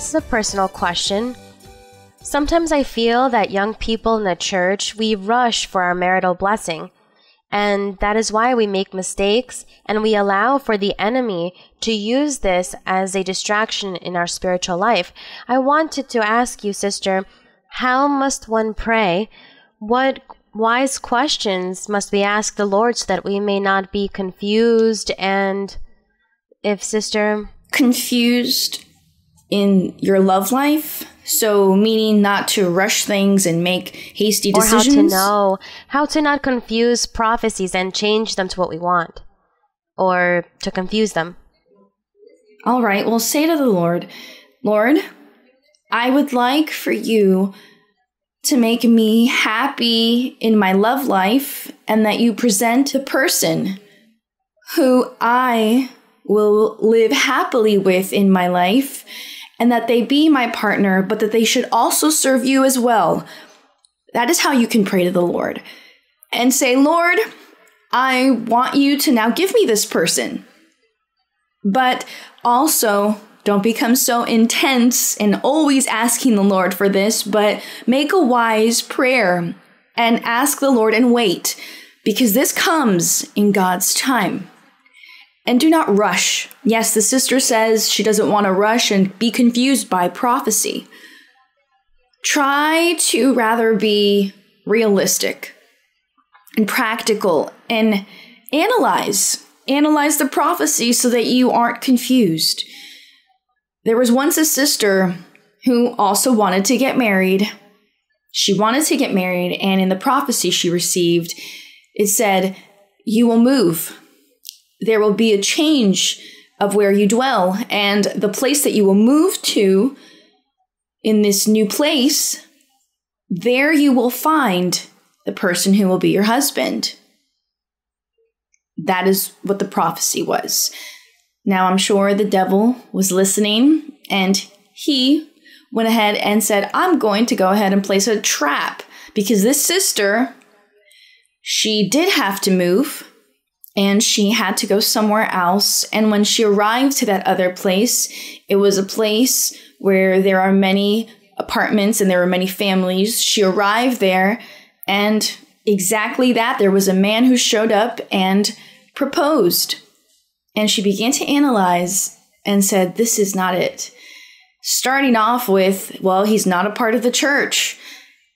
is a personal question. Sometimes I feel that young people in the church, we rush for our marital blessing. And that is why we make mistakes and we allow for the enemy to use this as a distraction in our spiritual life. I wanted to ask you, sister, how must one pray? What wise questions must we ask the Lord so that we may not be confused? And if sister... Confused in your love life? So meaning not to rush things and make hasty decisions? Or how to not confuse prophecies and change them to what we want. Or to confuse them. All right, well, say to the Lord, Lord, I would like for you to make me happy in my love life and that you present a person who I will live happily with in my life, and that they be my partner, but that they should also serve you as well. That is how you can pray to the Lord. And say, Lord, I want you to now give me this person. But also, don't become so intense and always asking the Lord for this, but make a wise prayer and ask the Lord and wait, because this comes in God's time. And do not rush. Yes, the sister says she doesn't want to rush and be confused by prophecy. Try to rather be realistic and practical and analyze the prophecy so that you aren't confused. There was once a sister who also wanted to get married. She wanted to get married, and in the prophecy she received, it said, you will move. There will be a change of where you dwell, and the place that you will move to in this new place, there you will find the person who will be your husband. That is what the prophecy was. Now, I'm sure the devil was listening, and he went ahead and said, I'm going to go ahead and place a trap, because this sister, she did have to move. And she had to go somewhere else. And when she arrived to that other place, it was a place where there are many apartments and there were many families. She arrived there, and exactly that. There was a man who showed up and proposed. And she began to analyze and said, this is not it. Starting off with, well, he's not a part of the church.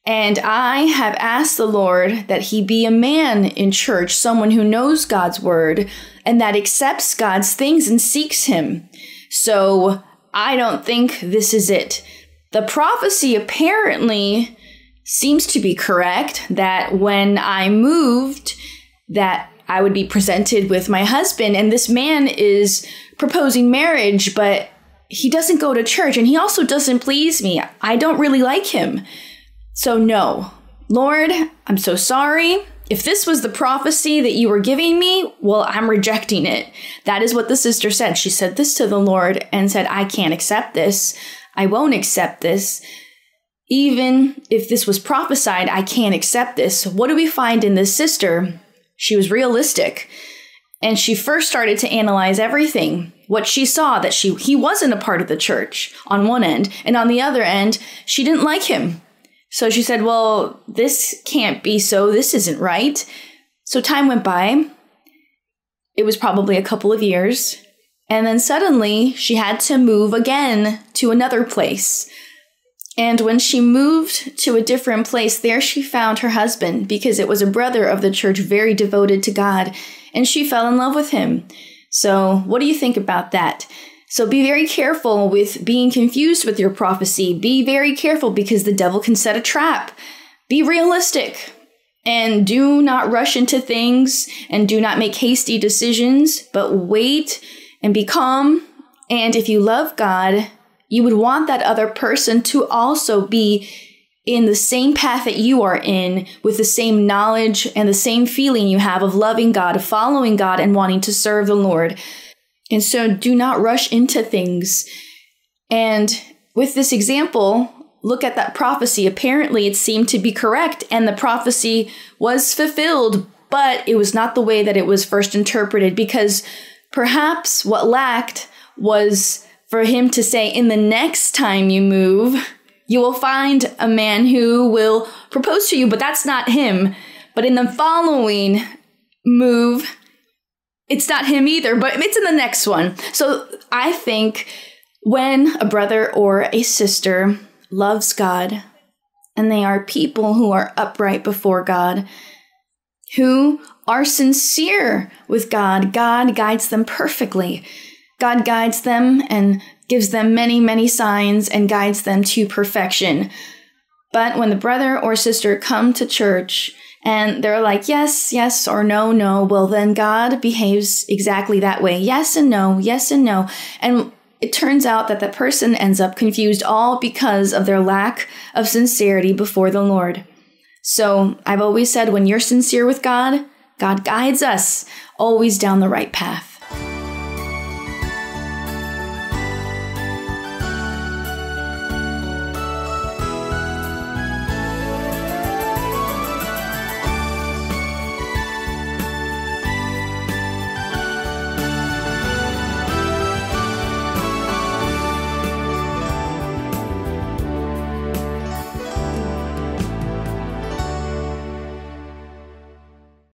And I have asked the Lord that he be a man in church, someone who knows God's word and that accepts God's things and seeks him. So I don't think this is it. The prophecy apparently seems to be correct, that when I moved, that I would be presented with my husband, and this man is proposing marriage, but he doesn't go to church, and he also doesn't please me. I don't really like him. So no, Lord, I'm so sorry. If this was the prophecy that you were giving me, well, I'm rejecting it. That is what the sister said. She said this to the Lord and said, I can't accept this. I won't accept this. Even if this was prophesied, I can't accept this. What do we find in this sister? She was realistic. And she first started to analyze everything. What she saw, that he wasn't a part of the church on one end. And on the other end, she didn't like him. So she said, well, this can't be so. This isn't right. So time went by. It was probably a couple of years. And then suddenly she had to move again to another place. And when she moved to a different place, there she found her husband, because it was a brother of the church, very devoted to God. And she fell in love with him. So what do you think about that? So be very careful with being confused with your prophecy. Be very careful, because the devil can set a trap. Be realistic and do not rush into things and do not make hasty decisions, but wait and be calm. And if you love God, you would want that other person to also be in the same path that you are in, with the same knowledge and the same feeling you have of loving God, of following God, and wanting to serve the Lord. And so do not rush into things. And with this example, look at that prophecy. Apparently it seemed to be correct, and the prophecy was fulfilled, but it was not the way that it was first interpreted, because perhaps what lacked was for him to say, in the next time you move, you will find a man who will propose to you, but that's not him. But in the following move, it's not him either, but it's in the next one. So I think when a brother or a sister loves God, and they are people who are upright before God, who are sincere with God, God guides them perfectly. God guides them and gives them many, many signs and guides them to perfection. But when the brother or sister come to church and they're like, yes, yes, or no, no, well, then God behaves exactly that way. Yes and no, yes and no. And it turns out that the person ends up confused, all because of their lack of sincerity before the Lord. So I've always said, when you're sincere with God, God guides us always down the right path.